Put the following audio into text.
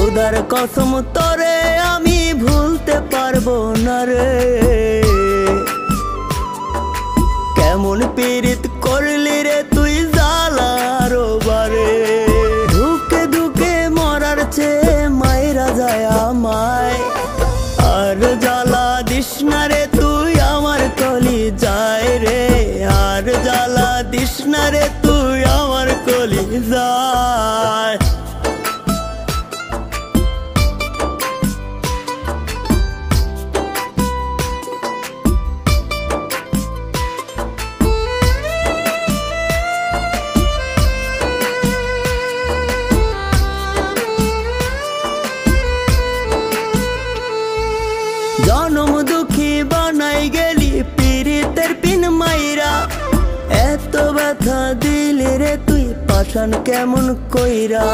খোদার কসম তোরে আমি ভুলতে পারবো না রে। কেমন পীড়িত করলি রে তুই জ্বালারো বারে। ধুকে ধুকে মরার চেয়ে মাইরা যায় আমায়। আর জ্বালা দিস না রে তুই আমার কলি যায় রে। আর জ্বালা দিস না রে তুই আমার কলি যায়। জনম দুঃখী বানাই গেলি পীড়িতের পিন মাইরা। এত ব্যথা দিলি রে তুই পাষাণ কেমন কইরা।